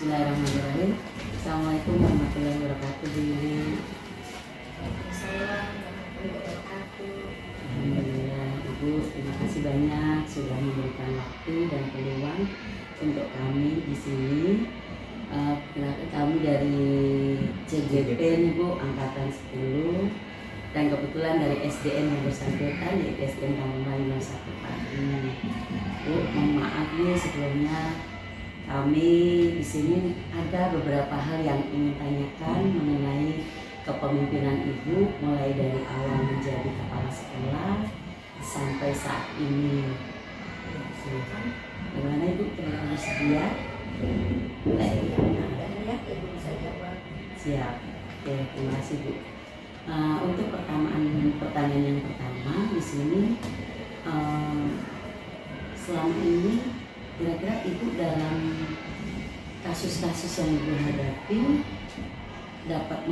Bismillahirrahmanirrahim. Assalamualaikum warahmatullahi wabarakatuh. Alhamdulillah Ibu, terima kasih banyak sudah memberikan waktu dan peluang untuk kami di sini. Kami dari CGP Ibu, angkatan 10, dan kebetulan dari SDN yang bersangkutan yaitu SDN Kampung Melayu 01 Pagi. Bu, mohon maaf nih sebelumnya, kami di sini ada beberapa hal yang ingin tanyakan mengenai kepemimpinan Ibu, mulai dari awal menjadi kepala sekolah sampai saat ini. Bagaimana Ibu? Terima kasih ya. Siap. Oke, terima kasih Bu. Untuk pertanyaan yang pertama di sini, selama ini kira-kira Ibu dalam kasus-kasus yang Ibu hadapi dapat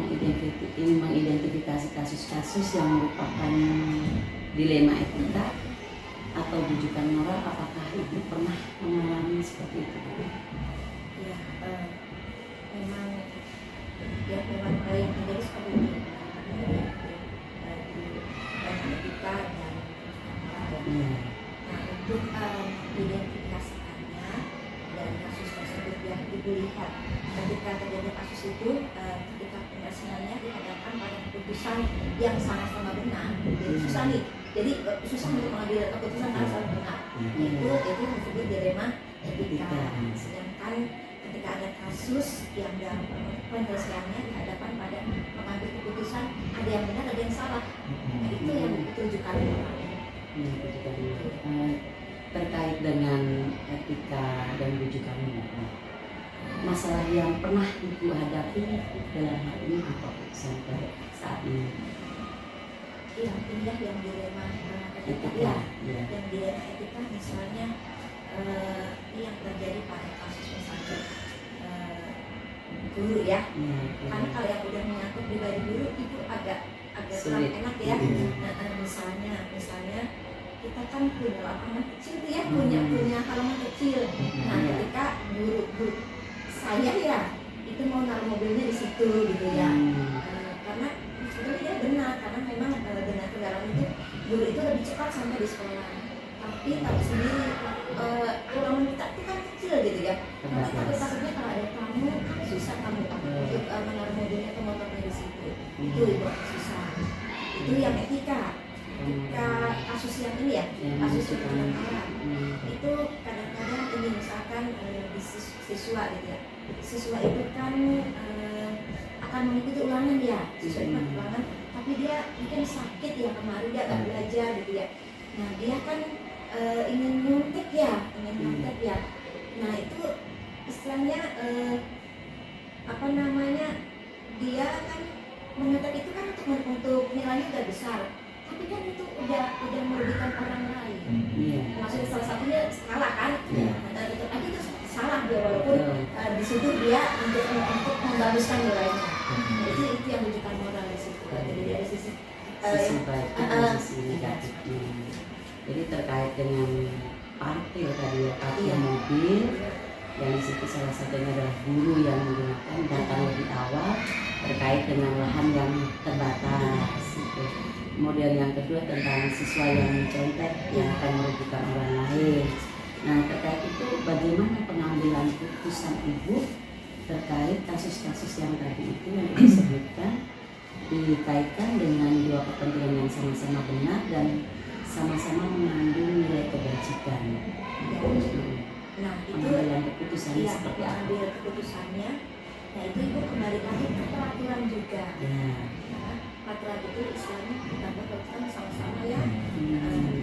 mengidentifikasi kasus-kasus yang merupakan dilema etika atau rujukan moral, apakah Ibu pernah mengalami seperti itu? Ya, memang yang terjadi seperti ini. Banyak etika dan nah, untuk identifikasikannya dari kasus tersebut yang Ibu lihat ketika terjadi kasus itu, ketika penyelesaiannya dihadapkan pada keputusan yang sama-sama benar, jadi susah nih. Jadi susah untuk mengambil keputusan yang sama benar. Itu disebut dilema etika. Sedangkan ketika ada kasus yang dalam penyelesaiannya dihadapkan pada mengambil keputusan ada yang benar ada yang salah, nah, itu yang ditujukan moral. Terkait dengan etika dan rujukan moral, masalah yang pernah Ibu hadapi dalam hal ini apa sampai saat ini? Yang dilema etika, yang dilema etika misalnya yang terjadi pada kasus misalnya guru ya, karena kalau yang udah menyangkut pribadi guru itu agak kurang enak ya. Misalnya kita kan punya lapangan kecil tuh ya, punya halaman kecil. Nah, ketika guru saya ya itu mau naruh mobilnya di situ gitu ya, karena sebetulnya dia benar, karena memang dengan kendaraan itu guru itu lebih cepat sampai di sekolah. Tapi tahu sendiri halaman kita itu kan kecil gitu ya. Takutnya kalau ada tamu kan susah kamu untuk menaruh mobilnya atau motornya di situ. Itu Ibu susah. Itu yang etika. Ketika kasus yang ini ya, kasus yang moral itu kadang-kadang ini misalkan di siswa gitu ya. Siswa itu kan akan mengikuti ulangan ya, siswa itu ulangan, tapi dia mungkin sakit ya kemarin dia nggak belajar gitu ya. Nah dia kan ingin nyontek ya. Nah itu istilahnya dia kan menyontek itu kan untuk nilainya udah besar, tapi kan itu udah merugikan orang lain. Maksudnya salah satunya salah kan? Tetap aja itu salah dia, walaupun disitu dia untuk membaguskan nilainya. Itu yang rujukan moral di situ. Jadi dari sisi baik dan sisi negatifnya. Jadi terkait dengan parkir tadi ya, parkir mobil, yang di situ salah satunya adalah guru yang menggunakan data lebih awal terkait dengan lahan yang terbatas. Kemudian yang kedua tentang siswa yang mencontek yang akan merugikan orang lain. Nah, terkait itu bagaimana pengambilan keputusan Ibu terkait kasus-kasus yang tadi itu yang disebutkan dikaitkan dengan dua kepentingan yang sama-sama benar dan sama-sama mengandung nilai kebajikan. Nah, itu pengambilan keputusannya seperti apa? Pengambilan keputusannya, nah itu Ibu kembali lagi ke peraturan juga. Nah, peraturan itu istilahnya kita buatkan sama-sama ya,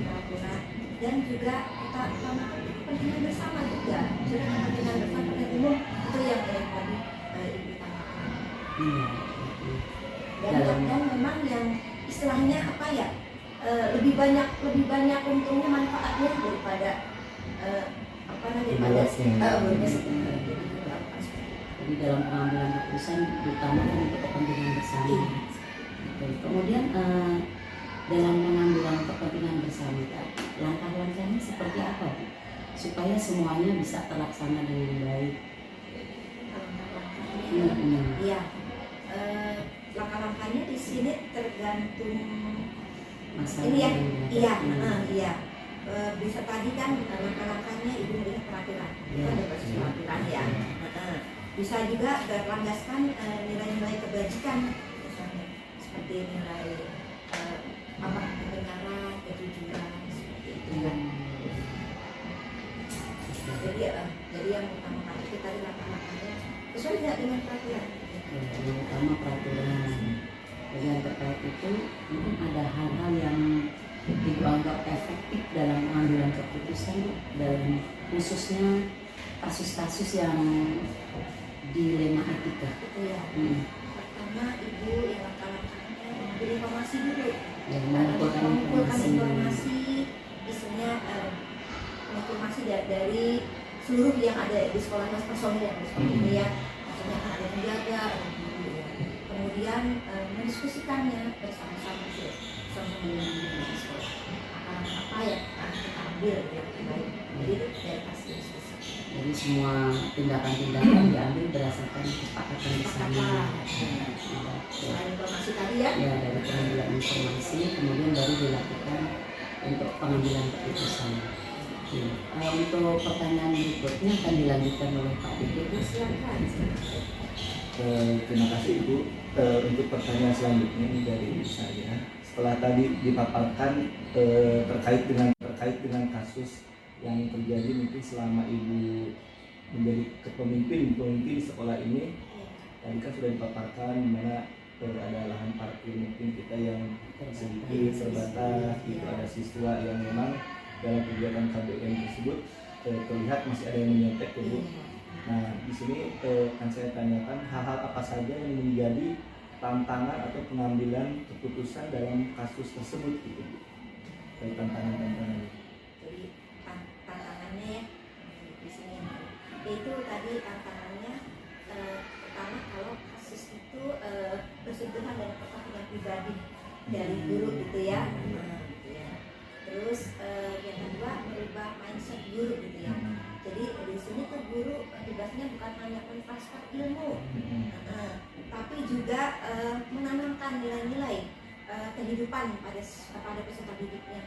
peraturan dan juga kita utamakan kepentingan bersama juga. Jadi kepentingan bersama dan umum itu yang tadi Ibu utamakan. Dan memang yang istilahnya apa ya, lebih banyak untungnya manfaatnya daripada jadi dalam pengambilan keputusan diutamakan untuk kepentingan bersama. Kemudian dalam pengambilan kepentingan bersama, langkah-langkahnya seperti apa supaya semuanya bisa terlaksana dengan baik? Iya. Langkah-langkahnya di sini tergantung masalah ini ya. yang Iya. Bisa tadi kan langkah-langkahnya ibu melihat peraturan, itu ada basis peraturan ya. Bisa juga berlandaskan nilai-nilai kebajikan, misalnya seperti nilai kebenaran, kejujuran, seperti itu kan. Jadi yang utama kali kita tadi langkah-langkahnya sesuai tidak dengan peraturan. Yang utama peraturan. Jadi yang terkait itu mungkin ada hal-hal yang Ibu anggap efektif dalam pengambilan keputusan dalam khususnya kasus-kasus yang dilema etika. Itu ya. Pertama ibu yang langkah-langkahnya mengambil informasi dulu. Yang mengumpulkan informasi, isinya informasi dari seluruh yang ada di sekolah personil yang di sekolah ini ya. Maksudnya ada penjaga, kemudian mendiskusikannya bersama-sama dengan sekolah. Apa yang kita ambil yang terbaik. Jadi dari hasil diskusi. Jadi semua tindakan-tindakan diambil berdasarkan kesepakatan bersama. Selain informasi tadi ya. Ya, dari pengambilan informasi kemudian baru dilakukan untuk pengambilan keputusan. Untuk pertanyaan berikutnya akan dilanjutkan oleh Pak Diki. Silakan. Terima kasih Ibu. Untuk pertanyaan selanjutnya ini dari saya. Setelah tadi dipaparkan terkait dengan kasus yang terjadi mungkin selama Ibu menjadi pemimpin di sekolah ini, tadi kan sudah dipaparkan dimana ada lahan parkir mungkin kita yang sedikit terbatas, itu ada siswa yang memang dalam kegiatan KBM tersebut terlihat masih ada yang menyontek ya Bu. Nah di sini akan saya tanyakan hal-hal apa saja yang menjadi tantangan atau pengambilan keputusan dalam kasus tersebut gitu Bu. Dari tantangan-tantangan. Jadi tantangannya ya di sini itu tadi tantangannya pertama kalau kasus itu bersentuhan dengan kepentingan pribadi dari guru gitu ya. Terus yang kedua merubah mindset guru gitu ya. Jadi di sini tuh guru tugasnya bukan hanya mentransfer ilmu, tapi juga menanamkan nilai-nilai kehidupan pada peserta didiknya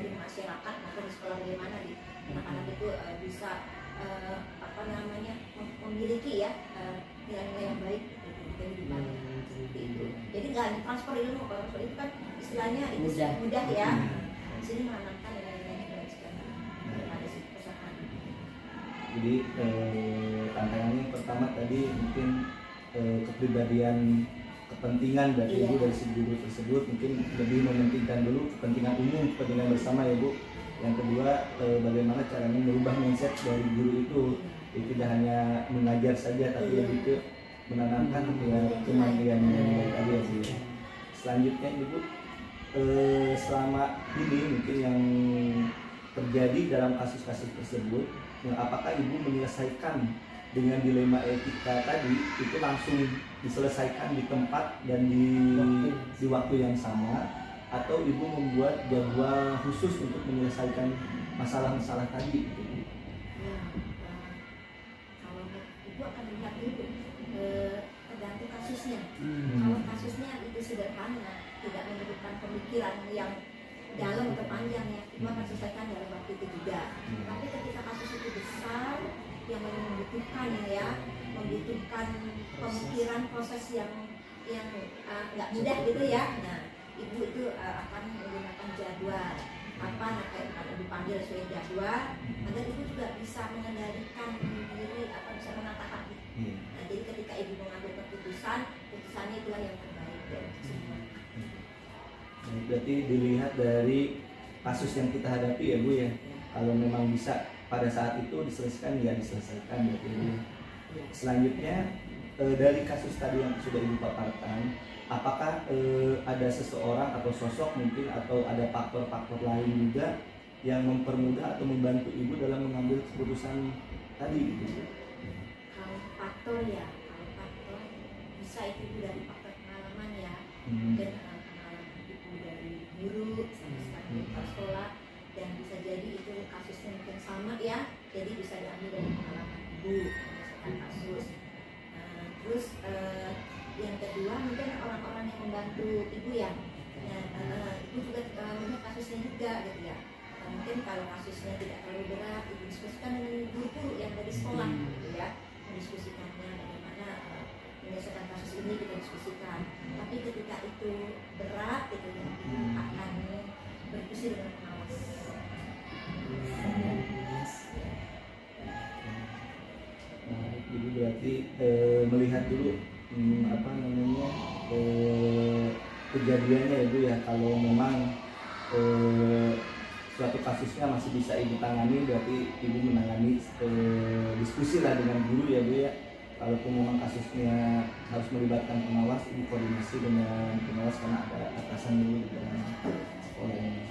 di masyarakat maupun di sekolah, bagaimana di anak-anak itu bisa memiliki ya nilai-nilai yang baik di kehidupannya seperti itu. Jadi nggak transfer ilmu, kalau transfer itu kan istilahnya itu mudah ya. Di sini menanamkan nilai-nilai kebajikan pada si peserta. Jadi tantangannya yang pertama tadi mungkin kepribadian kepentingan dari Ibu dari si guru tersebut mungkin lebih mementingkan dulu kepentingan umum, kepentingan bersama ya Bu. Yang kedua bagaimana caranya merubah mindset dari guru itu, tidak hanya mengajar saja tapi lebih ke menanamkan kemandirian yang tadi ya Bu. Selanjutnya Ibu selama ini mungkin yang terjadi dalam kasus-kasus tersebut, apakah Ibu menyelesaikan dengan dilema etika tadi itu langsung diselesaikan di tempat dan di waktu yang sama, atau Ibu membuat jadwal khusus untuk menyelesaikan masalah-masalah tadi gitu? Kalau Ibu akan lihat dulu tergantung kasusnya. Kalau kasusnya itu sederhana, tidak memerlukan pemikiran yang dalam atau panjang ya, Ibu akan selesaikan dalam waktu itu juga. Tapi ketika kasus itu besar yang membutuhkan pemikiran proses yang nggak mudah gitu ya. Nah, Ibu itu akan menggunakan jadwal apa akan dipanggil sesuai jadwal agar Ibu juga bisa mengendalikan diri, bisa menata hati. Nah, jadi ketika Ibu mengambil keputusannya itulah yang terbaik ya semua. Berarti dilihat dari kasus yang kita hadapi ya Bu ya. Kalau memang bisa pada saat itu diselesaikan ya diselesaikan berarti Bu. Selanjutnya dari kasus tadi yang sudah Ibu paparkan, apakah ada seseorang atau sosok mungkin atau ada faktor-faktor lain juga yang mempermudah atau membantu Ibu dalam mengambil keputusan tadi gitu? Kalau faktor bisa itu dari faktor pengalaman ya, dan pengalaman Ibu dari guru sama di sekolah, dan bisa jadi itu kasusnya mungkin sama ya, jadi bisa diambil dari pengalaman Ibu menyelesaikan kasus. Terus yang kedua mungkin orang-orang yang membantu ibu ya. Ibu juga melihat kasusnya juga gitu ya. Mungkin kalau kasusnya tidak terlalu berat, ibu diskusikan dengan guru yang dari sekolah gitu ya, mendiskusikannya bagaimana menyelesaikan kasus ini, kita diskusikan. Tapi ketika itu berat gitu ya, ibu akan berdiskusi dengan pengawas. Jadi berarti melihat dulu apa namanya kejadiannya ya Bu ya, kalau memang suatu kasusnya masih bisa ibu tangani, berarti ibu menangani diskusi lah dengan guru ya Bu ya. Kalaupun memang kasusnya harus melibatkan pengawas, ibu koordinasi dengan pengawas karena ada atasan dulu di dalam sekolah ini.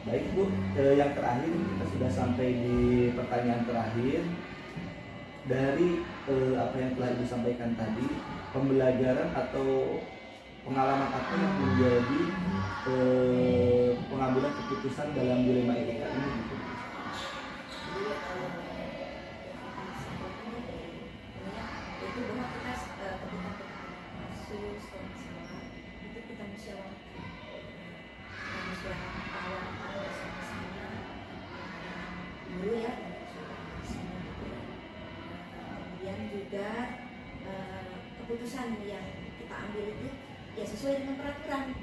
Baik Bu, yang terakhir kita sudah sampai di pertanyaan terakhir. Dari apa yang telah ibu sampaikan tadi, pembelajaran atau pengalaman apa yang menjadi pengambilan keputusan dalam dilema etika ini gitu? Itu bahwa kita ketika kasus masalah itu kita musyawarah awal bersama-sama dulu ya, kemudian juga keputusan yang kita ambil itu ya sesuai dengan peraturan.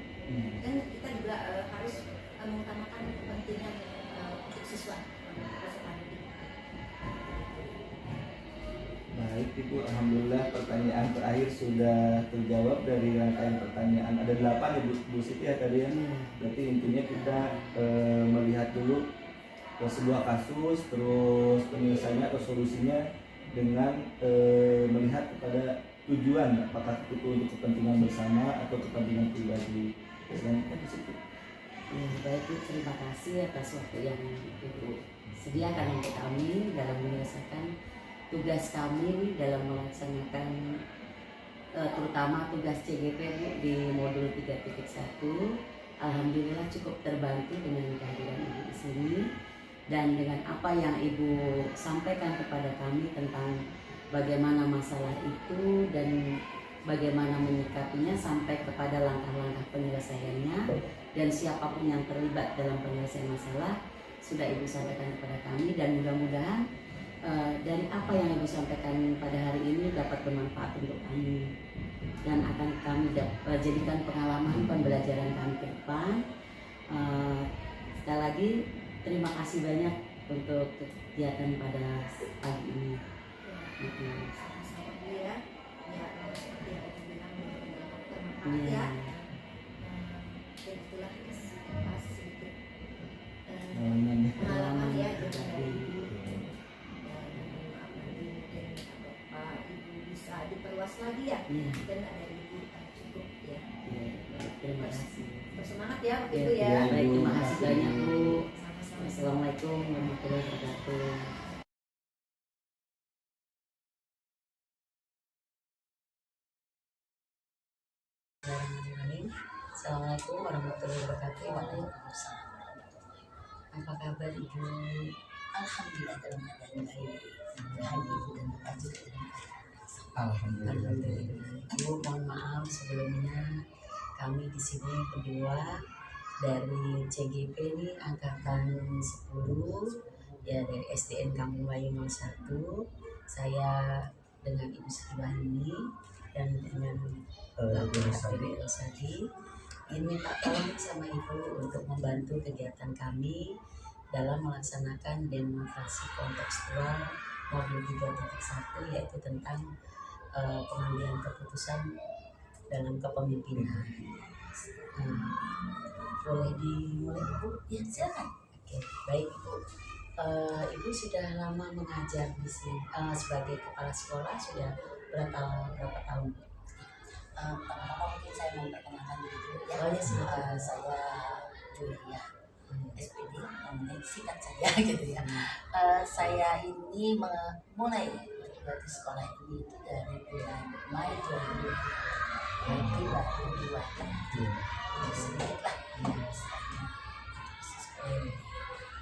Dan kita juga harus mengutamakan kepentingan untuk siswa peserta didik. Baik Ibu, alhamdulillah pertanyaan terakhir sudah terjawab dari rangkaian pertanyaan. Ada 8 ya Bu Siti ya tadi ya. Berarti intinya kita melihat dulu sebuah kasus, terus penyelesaiannya atau solusinya dengan melihat kepada tujuan, apakah itu untuk kepentingan bersama atau kepentingan pribadi. Selanjutnya di situ. Ya, baik Bu, terima kasih atas waktu yang Ibu sediakan untuk kami dalam menyelesaikan tugas kami dalam melaksanakan terutama tugas CGP di modul 3.1. Alhamdulillah cukup terbantu dengan kehadiran Ibu di sini dan dengan apa yang Ibu sampaikan kepada kami tentang bagaimana masalah itu dan bagaimana menyikapinya sampai kepada langkah-langkah penyelesaiannya, dan siapapun yang terlibat dalam penyelesaian masalah sudah Ibu sampaikan kepada kami, dan mudah-mudahan dari apa yang Ibu sampaikan pada hari ini dapat bermanfaat untuk kami dan akan kami jadikan pengalaman pembelajaran kami ke depan. Sekali lagi terima kasih banyak untuk kegiatan pada pagi ini. Sama-sama ya. Ya, seperti yang aku bilang bermanfaat ya. Dan itulah sedikit pengalaman ya dari Ibu. Pak Ibu bisa diperluas lagi ya. Dan ada Ibu cukup ya. Terima kasih. Bersemangat ya waktu itu ya. Baik, terima kasih banyak Bu. Sama-sama. Assalamualaikum warahmatullahi wabarakatuh. Assalamualaikum warahmatullahi wabarakatuh. Waalaikumsalam. Apa kabar Ibu? Alhamdulillah dalam keadaan baik. Ibu dan Bapak juga dalam keadaan Alhamdulillah. Ibu, mohon maaf sebelumnya kami di sini berdua dari CGP ini angkatan 10 ya, dari SDN Kampung Melayu 01. Saya dengan Ibu Siti Wahyuni dan dengan Bapak Elsadi ini minta tolong sama Ibu untuk membantu kegiatan kami dalam melaksanakan demonstrasi kontekstual modul 3.1, yaitu tentang pengambilan keputusan dalam kepemimpinan. Boleh dimulai Bu? Ya, silakan. Oke, baik Bu. Ibu sudah lama mengajar di sini sebagai kepala sekolah, sudah berapa tahun? Pertama-tama mungkin saya memperkenalkan diri dulu ya. Oh ya, silakan. Saya Julia SPD, namanya singkat saja gitu ya. Saya ini mulai berarti sekolah ini itu dari bulan Mei 2020. Berarti baru 2 tahun. Sedikit lah.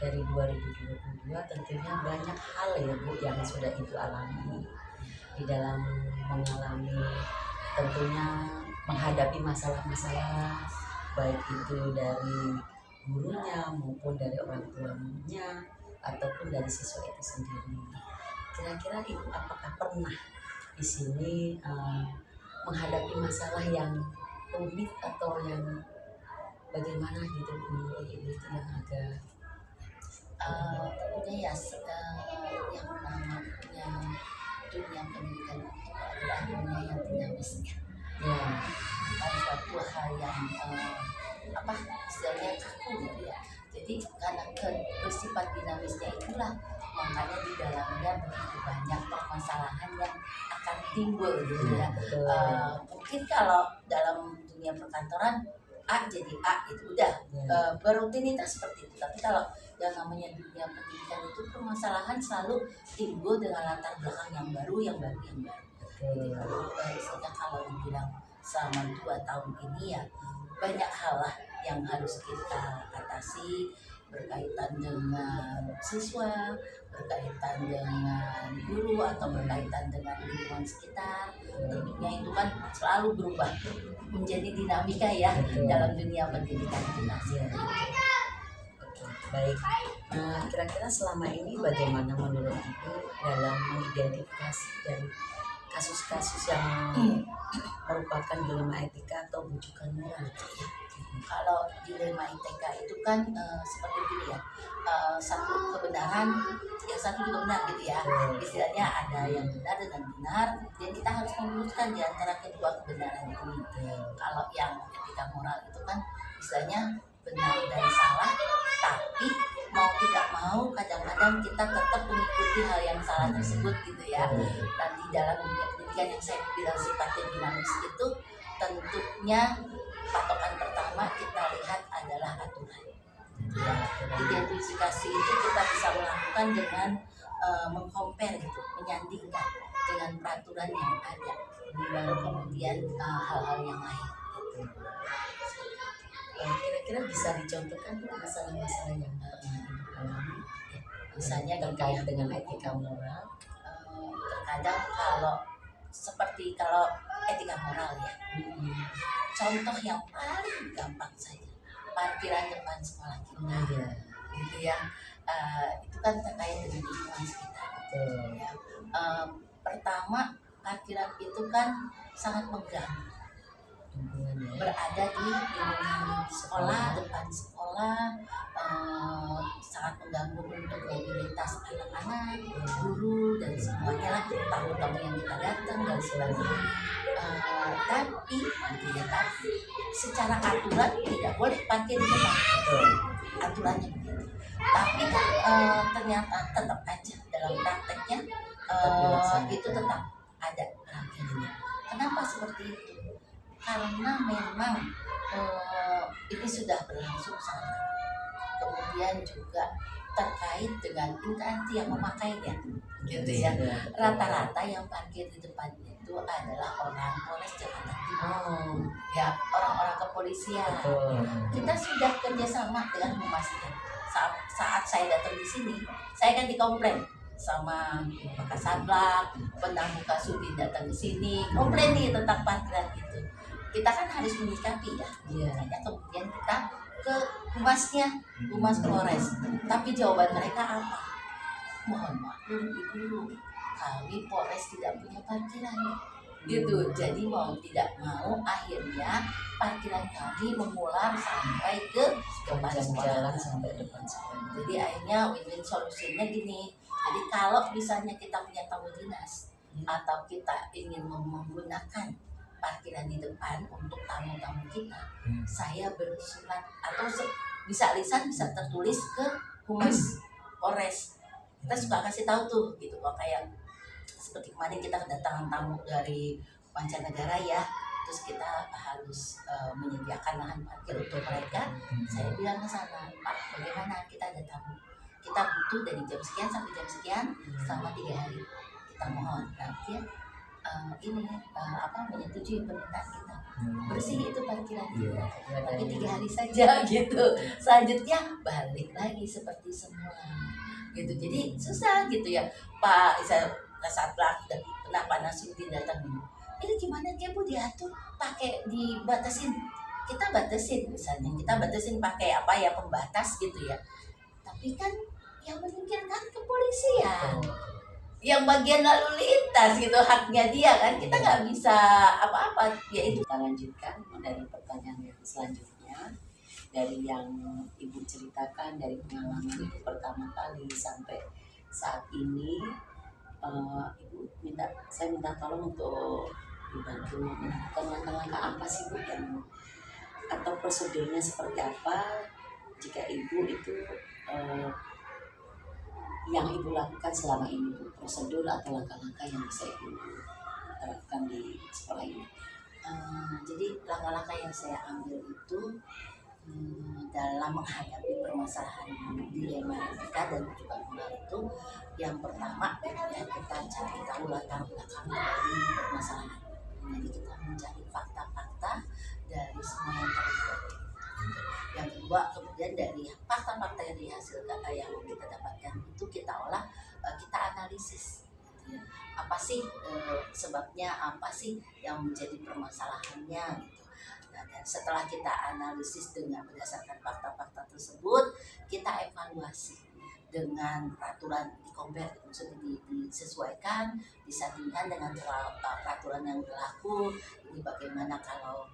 Dari 2022 tentunya banyak hal ya Bu yang sudah Ibu alami. di dalam mengalami tentunya menghadapi masalah-masalah baik itu dari gurunya maupun dari orang tuanya ataupun dari siswa itu sendiri. Kira-kira Ibu apakah pernah di sini menghadapi masalah yang rumit atau yang bagaimana gitu menurut Ibu itu yang agak tentunya ya yang namanya dunia pendidikan itu adalah dunia yang dinamis ya. ya Bukan suatu hal yang apa istilahnya kaku gitu ya. Jadi karena bersifat dinamisnya itulah makanya di dalamnya begitu banyak permasalahan yang akan timbul gitu ya. betul. Mungkin kalau dalam dunia perkantoran A jadi A itu udah berrutinitas seperti itu. Tapi kalau yang namanya dunia pendidikan itu permasalahan selalu timbul dengan latar belakang yang baru. Jadi kalau dibilang selama 2 tahun ini ya banyak hal lah yang harus kita atasi berkaitan dengan siswa, berkaitan dengan guru atau berkaitan dengan lingkungan sekitar. Tentunya itu kan selalu berubah menjadi dinamika ya dalam dunia pendidikan kita. Baik, kira-kira selama ini bagaimana menurut Ibu dalam mengidentifikasi dari kasus-kasus yang merupakan dilema etika atau bujukan moral? Kalau dilema etika itu kan seperti gini ya, satu kebenaran, yang satu juga benar gitu ya. Istilahnya ada yang benar dengan benar, dan kita harus meluruskan di antara kedua kebenaran ini. Kalau yang etika moral itu kan istilahnya benar dan salah, tapi mau tidak mau kadang-kadang kita tetap mengikuti hal yang salah tersebut gitu ya. Dan di dalam dunia pendidikan yang saya bilang sifatnya dinamis itu tentunya patokan pertama kita lihat adalah aturan. Ya, identifikasi itu kita bisa melakukan dengan mengcompare gitu, menyandingkan dengan peraturan yang ada, baru kemudian hal-hal yang lain. Kira-kira bisa dicontohkan masalah-masalah yang alami, Misalnya terkait dengan etika moral. terkadang kalau etika moral ya, contoh yang paling gampang saja parkiran depan sekolah kita, gitu ya. Itu kan terkait dengan lingkungan sekitar. Ya. Pertama, parkiran itu kan sangat mengganggu. Berada di lingkungan sekolah, depan sekolah, sangat mengganggu untuk mobilitas anak-anak, guru dan semuanya lah, tamu-tamu yang kita datang dan sebagainya. Tapi secara aturan tidak boleh parkir di depan, aturannya begitu. Tapi kan ternyata tetap aja dalam prakteknya itu tetap ada parkirnya. Kenapa seperti itu? Karena memang ini sudah berlangsung sangat lama. Kemudian juga terkait dengan instansi yang memakainya, gitu ya. Rata-rata yang parkir di depan itu adalah orang Polres Jakarta Timur, ya, orang-orang kepolisian. Kita sudah kerjasama dengan humasnya. Saat saya datang di sini, saya kan dikomplain sama Pak Kasatlantas, Pendamping Kasudin datang ke sini, komplain nih tentang parkiran itu. Kita kan harus menyikapi ya. Makanya kemudian kita ke Humas Polres. Tapi jawaban mereka apa? Mohon maaf Ibu, kami Polres tidak punya parkiran. Gitu. Jadi mau tidak mau akhirnya parkiran kami mengular sampai ke depan sekolah. Sampai depan sekolah. Jadi akhirnya win-win solusinya gini. Jadi kalau misalnya kita punya tamu dinas atau kita ingin menggunakan parkiran di depan untuk tamu-tamu kita, saya bersurat atau bisa lisan bisa tertulis ke Humas Polres. Kita suka kasih tahu tuh gitu kok, kayak seperti kemarin kita kedatangan tamu dari mancanegara ya, terus kita harus menyediakan lahan parkir untuk mereka. Saya bilang ke sana, Pak, bagaimana kita ada tamu, kita butuh dari jam sekian sampai jam sekian selama 3 hari, kita mohon. Nah dia menyetujui permintaan kita, bersih itu parkiran kita, tapi 3 hari saja gitu. Selanjutnya balik lagi seperti semula gitu. Jadi susah gitu ya Pak Satlantas dan Nah Pak Nasruddin datang dulu, ini gimana dia Bu diatur pakai dibatasin, kita batasin misalnya, kita batasin pakai apa ya, pembatas gitu ya, tapi kan yang memungkinkan kepolisian, yang bagian lalu lintas gitu, haknya dia kan, kita nggak bisa apa-apa. Ya itu kita lanjutkan dari pertanyaan yang selanjutnya, dari yang Ibu ceritakan dari pengalaman Ibu pertama kali sampai saat ini. Ibu saya minta tolong untuk dibantu menentukan langkah-langkah apa sih Bu yang, atau prosedurnya seperti apa jika Ibu itu yang Ibu lakukan selama ini Bu, prosedur atau langkah-langkah yang bisa Ibu terapkan di sekolah ini. Jadi langkah-langkah yang saya ambil itu dalam menghadapi permasalahan dilema etika dan juga moral itu, yang pertama ya kita cari tahu latar belakang dari permasalahan. Jadi kita mencari fakta-fakta dari semua yang terlibat. Yang kedua, kemudian dari fakta-fakta yang dihasilkan, yang kita dapatkan itu kita olah, kita analisis. Apa sih sebabnya, apa sih yang menjadi permasalahannya gitu. Nah, dan setelah kita analisis dengan berdasarkan fakta-fakta tersebut, kita evaluasi dengan peraturan, di-compare, maksudnya disesuaikan, disandingkan dengan peraturan yang berlaku. Ini bagaimana kalau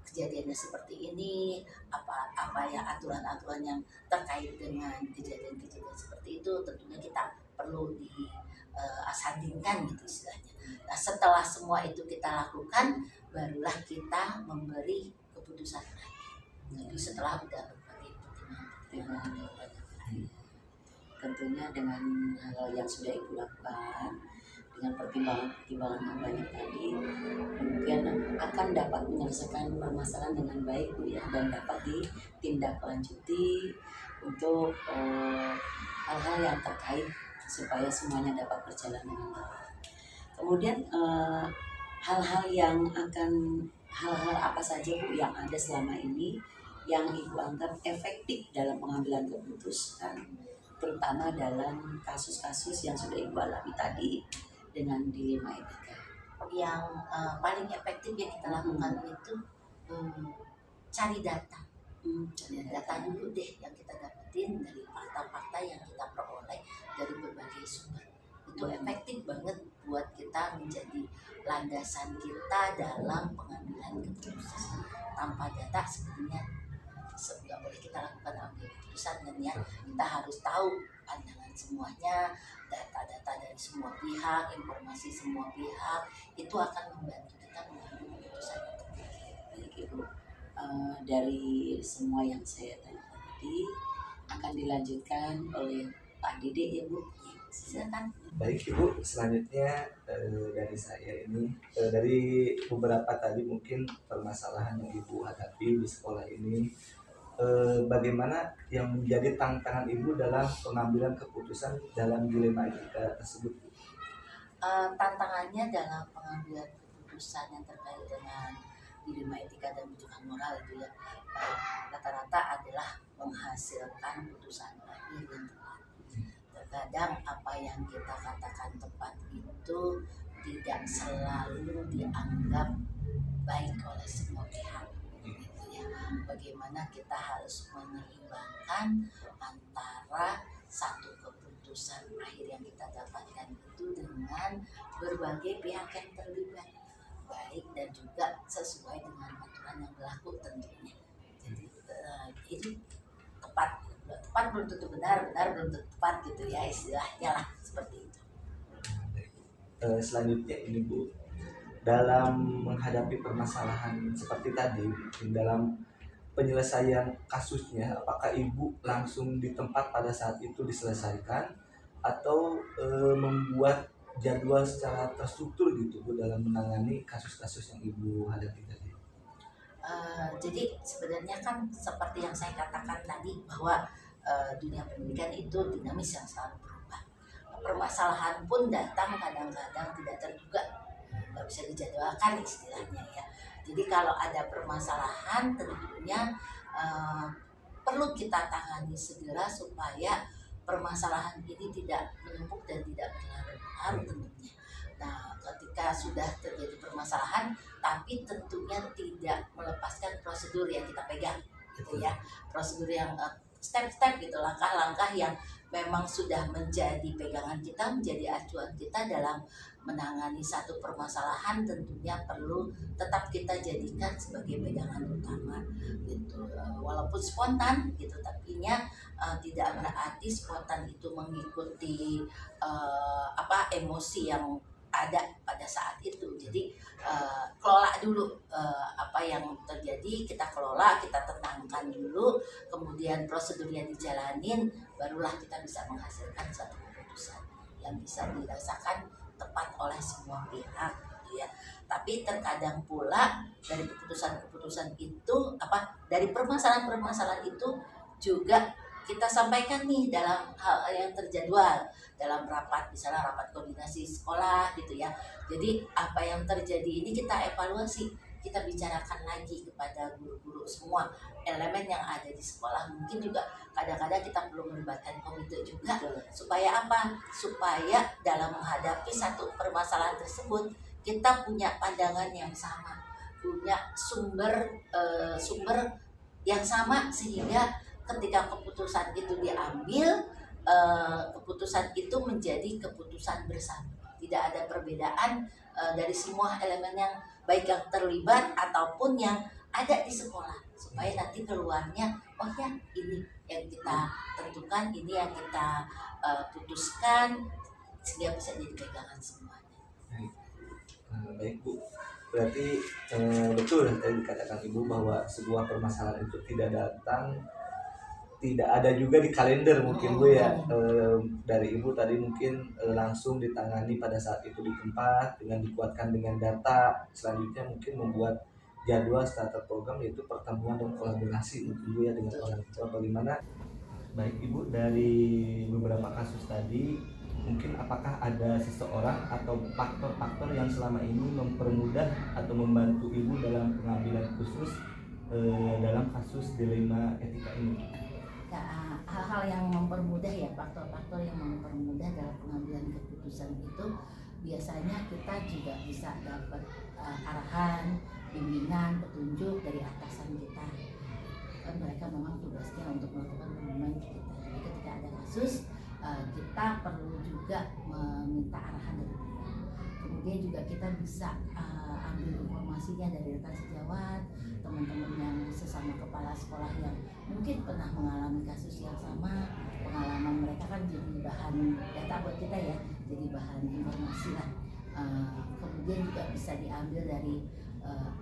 kejadiannya seperti ini, apa ya aturan-aturan yang terkait dengan kejadian-kejadian seperti itu, tentunya kita perlu disandingkan gitu istilahnya. Nah, setelah semua itu kita lakukan, barulah kita memberi keputusan. Jadi setelah udah berbagai pertimbangan, tentunya dengan hal yang sudah Ibu lakukan, dengan pertimbangan-pertimbangan yang banyak tadi, kemudian akan dapat menyelesaikan permasalahan dengan baik Bu ya, dan dapat ditindaklanjuti untuk hal-hal yang terkait supaya semuanya dapat berjalan dengan baik. Kemudian hal-hal apa saja Bu yang ada selama ini yang Ibu anggap efektif dalam pengambilan keputusan, terutama dalam kasus-kasus yang sudah Ibu alami tadi dengan dilema etika. Yang paling efektif yang kita lakukan itu cari data. Cari data dulu deh yang kita dapetin dari fakta-fakta yang kita peroleh dari berbagai sumber. Itu efektif banget buat kita menjadi landasan kita dalam pengambilan keputusan. Tanpa data sebenarnya nggak boleh kita lakukan ambil keputusan, dan ya kita harus tahu pandangan semuanya, data-data dari semua pihak, informasi semua pihak, itu akan membantu kita mengambil keputusan yang terbaik. Baik Ibu, dari semua yang saya tanya tadi akan dilanjutkan oleh Pak Dede ya Bu. Silakan. Baik Ibu, selanjutnya dari saya ini, dari beberapa tadi mungkin permasalahan yang Ibu hadapi di sekolah ini, bagaimana yang menjadi tantangan Ibu dalam pengambilan keputusan dalam dilema etika tersebut? Tantangannya dalam pengambilan keputusan yang terkait dengan dilema etika dan rujukan moral itu ya, rata-rata adalah menghasilkan putusan akhir yang tepat. Terkadang apa yang kita katakan tepat itu tidak selalu dianggap baik oleh semua pihak. Gitu ya. Bagaimana kita harus menyeimbangkan antara satu keputusan akhir yang kita dapatkan itu dengan berbagai pihak yang terlibat, baik dan juga sesuai dengan aturan yang berlaku tentunya. Jadi itu tepat belum tentu benar belum tentu tepat gitu ya, istilahnya lah seperti itu. Selanjutnya ini Bu, dalam menghadapi permasalahan seperti tadi, dalam penyelesaian kasusnya, apakah Ibu langsung di tempat pada saat itu diselesaikan atau membuat jadwal secara terstruktur gitu Bu dalam menangani kasus-kasus yang Ibu hadapi tadi? Jadi sebenarnya kan seperti yang saya katakan tadi bahwa dunia pendidikan itu dinamis yang selalu berubah. Permasalahan pun datang kadang-kadang tidak terduga, nggak bisa dijadwalkan istilahnya ya. Jadi kalau ada permasalahan tentunya perlu kita tangani segera supaya permasalahan ini tidak menumpuk dan tidak berlarut-larut tentunya. Nah, ketika sudah terjadi permasalahan, tapi tentunya tidak melepaskan prosedur yang kita pegang, gitu ya. Prosedur yang step-step gitu, langkah-langkah yang memang sudah menjadi pegangan kita, menjadi acuan kita dalam menangani satu permasalahan, tentunya perlu tetap kita jadikan sebagai pegangan utama, gitu. Walaupun spontan, gitu, tapinya tidak berarti spontan itu mengikuti emosi yang ada pada saat itu. Jadi kelola dulu apa yang terjadi, kita kelola, kita tenangkan dulu, kemudian prosedurnya dijalanin, barulah kita bisa menghasilkan suatu keputusan yang bisa dirasakan tepat oleh semua pihak, gitu ya. Tapi terkadang pula dari keputusan-keputusan itu, dari permasalahan-permasalahan itu juga kita sampaikan nih dalam hal yang terjadwal, dalam rapat, misalnya rapat koordinasi sekolah gitu ya. Jadi apa yang terjadi ini kita evaluasi, kita bicarakan lagi kepada guru-guru semua elemen yang ada di sekolah. Mungkin juga kadang-kadang kita perlu melibatkan komite juga, supaya apa? Supaya dalam menghadapi satu permasalahan tersebut kita punya pandangan yang sama, punya sumber yang sama, sehingga ketika keputusan itu diambil, keputusan itu menjadi keputusan bersama. Tidak ada perbedaan dari semua elemen yang baik yang terlibat ataupun yang ada di sekolah, supaya nanti keluarnya, oh ya ini yang kita tentukan, ini yang kita putuskan, sehingga bisa jadi pegangan semuanya. Baik Bu, berarti betul tadi dikatakan Ibu bahwa sebuah permasalahan itu tidak ada juga di kalender mungkin Bu ya. Dari Ibu tadi mungkin langsung ditangani pada saat itu di tempat dengan dikuatkan dengan data. Selanjutnya mungkin membuat jadwal starter program, yaitu pertemuan dan kolaborasi mungkin Bu ya dengan orang tua. Bagaimana? Baik Ibu, dari beberapa kasus tadi mungkin apakah ada seseorang atau faktor-faktor yang selama ini mempermudah atau membantu Ibu dalam pengambilan khusus dalam kasus dilema etika ini? Ya, hal-hal yang mempermudah ya, faktor-faktor yang mempermudah dalam pengambilan keputusan itu biasanya kita juga bisa dapat arahan, bimbingan, petunjuk dari atasan kita. Kan mereka memang tugasnya untuk melakukan pembimbingan kita. Jadi ketika ada kasus, kita perlu juga meminta arahan dari beliau. Kemudian juga kita bisa ambil informasinya dari rekan sejawat, teman-teman yang sesama kepala sekolah yang mungkin pernah mengalami kasus yang sama. Pengalaman mereka kan jadi bahan data buat kita ya, jadi bahan informasi lah. Kemudian juga bisa diambil dari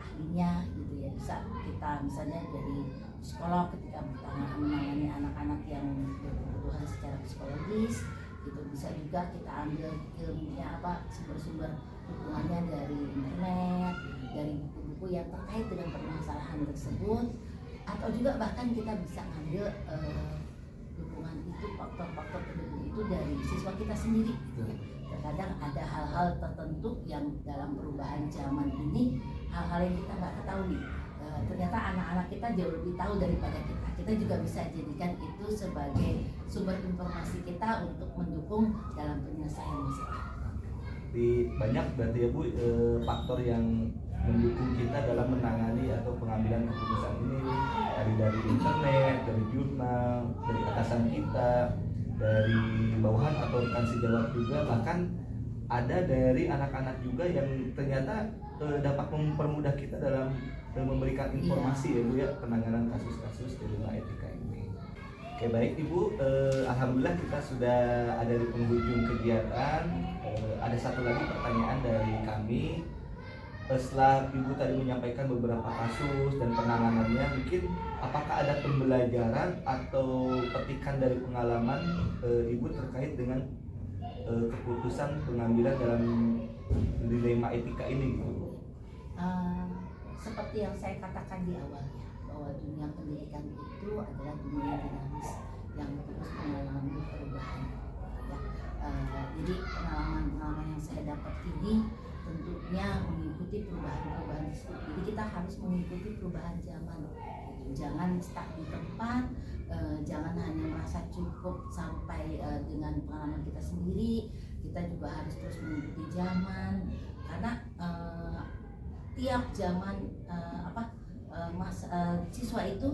ahlinya gitu ya. Bisa kita misalnya dari psikolog ketika menangani anak-anak yang berkebutuhan secara psikologis gitu. Bisa juga kita ambil ilmunya sumber-sumber dukungannya dari internet, dari buku-buku yang terkait dengan permasalahan tersebut, atau juga bahkan kita bisa ambil dukungan itu, faktor-faktor pendukung itu dari siswa kita sendiri. Terkadang ada hal-hal tertentu yang dalam perubahan zaman ini, hal-hal yang kita nggak ketahui. Ternyata anak-anak kita jauh lebih tahu daripada kita. Kita juga bisa jadikan itu sebagai sumber informasi kita untuk mendukung dalam penyelesaian masalah. Banyak berarti ya Bu faktor yang mendukung kita dalam menangani atau pengambilan keputusan ini, dari internet, dari jurnal, dari atasan kita, dari bawahan atau rekan sejawat juga, bahkan ada dari anak-anak juga yang ternyata dapat mempermudah kita dalam memberikan informasi ya Bu ya, penanganan kasus-kasus dilema etika ini. Oke baik Ibu, alhamdulillah kita sudah ada di penghujung kegiatan. Ada satu lagi pertanyaan dari kami. Setelah Ibu tadi menyampaikan beberapa kasus dan penanganannya, mungkin apakah ada pembelajaran atau petikan dari pengalaman Ibu terkait dengan keputusan pengambilan dalam dilema etika ini gitu? Seperti yang saya katakan di awalnya, bahwa dunia pendidikan itu adalah dunia dinamis yang terus mengalami perubahan. Jadi pengalaman-pengalaman yang saya dapat ini tentunya mengikuti perubahan-perubahan tersebut. Jadi kita harus mengikuti perubahan zaman. Jangan stuck di tempat, jangan hanya merasa cukup sampai dengan pengalaman kita sendiri, kita juga harus terus mengikuti zaman, karena tiap zaman siswa itu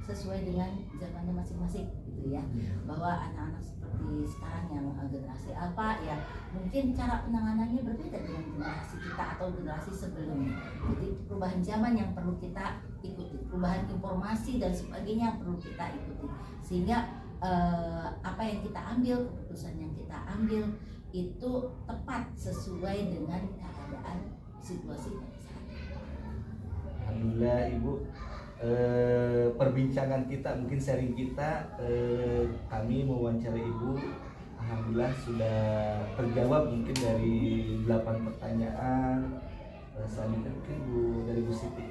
sesuai dengan zamannya masing-masing gitu ya. Bahwa anak-anak seperti sekarang yang generasi apa ya, mungkin cara penanganannya berbeda dengan generasi kita atau generasi sebelumnya. Jadi perubahan zaman yang perlu kita ikuti, perubahan informasi dan sebagainya yang perlu kita ikuti, sehingga apa yang kita ambil, keputusan yang kita ambil itu tepat sesuai dengan keadaan situasi pada saat itu. Alhamdulillah Ibu, perbincangan kita, mungkin sharing kita, kami mewawancarai Ibu, alhamdulillah sudah terjawab mungkin dari 8 pertanyaan. Selanjutnya mungkin dari Bu Siti.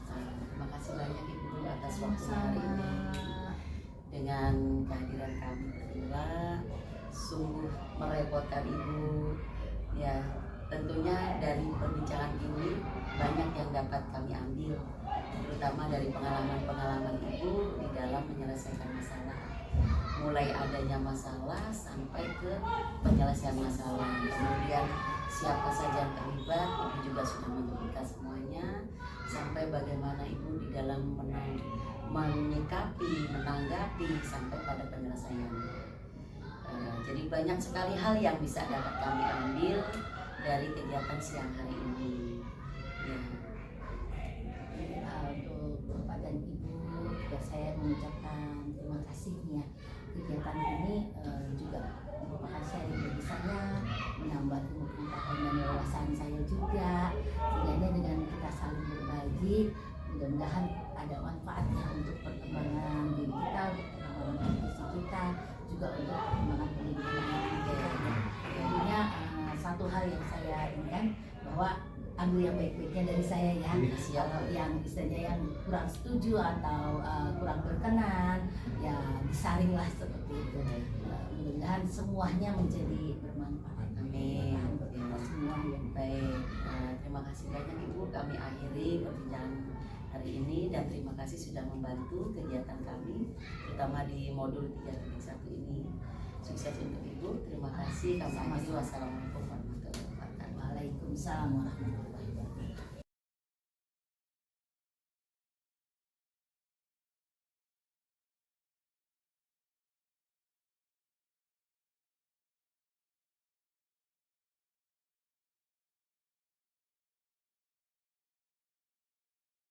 Terima kasih banyak Ibu atas waktu hari ini. Dengan kehadiran kami berdua sungguh merepotkan Ibu ya. Tentunya dari perbincangan ini banyak yang dapat kami ambil, terutama dari pengalaman-pengalaman Ibu di dalam menyelesaikan masalah, mulai adanya masalah sampai ke penyelesaian masalah. Kemudian siapa saja yang terlibat, Ibu juga sudah menyebutkan semuanya, sampai bagaimana Ibu di dalam menyikapi, menanggapi sampai pada penyelesaian. Jadi banyak sekali hal yang bisa dapat kami ambil dari kegiatan siang hari ini. Ya. Untuk Bapak dan Ibu juga saya mengucapkan terima kasih ya. Kegiatan ini juga merupakan sharing bagi saya, menambah ilmu pengetahuan dan wawasan saya juga. Sehingga dengan kita saling berbagi, mudah-mudahan ada manfaatnya untuk perkembangan diri kita, untuk perkembangan visi kita, juga untuk perkembangan pendidikan anak-anak kita. Tentunya satu hal yang saya inginkan, bahwa ambil yang baik-baiknya dari saya ya. Kalau yang istilahnya yang kurang setuju atau kurang berkenan ya disaringlah seperti itu. Mudah-mudahan semuanya menjadi bermanfaat. Amin. Semua yang Baik, terima kasih banyak Ibu. Kami akhiri perbincangan hari ini dan terima kasih sudah membantu kegiatan kami, terutama di modul 3.1 ini. Sukses untuk Ibu. Terima kasih. Kami akhiri. Wassalamualaikum warahmatullahi wabarakatuh. Waalaikumsalam warahmatullahi wabarakatuh.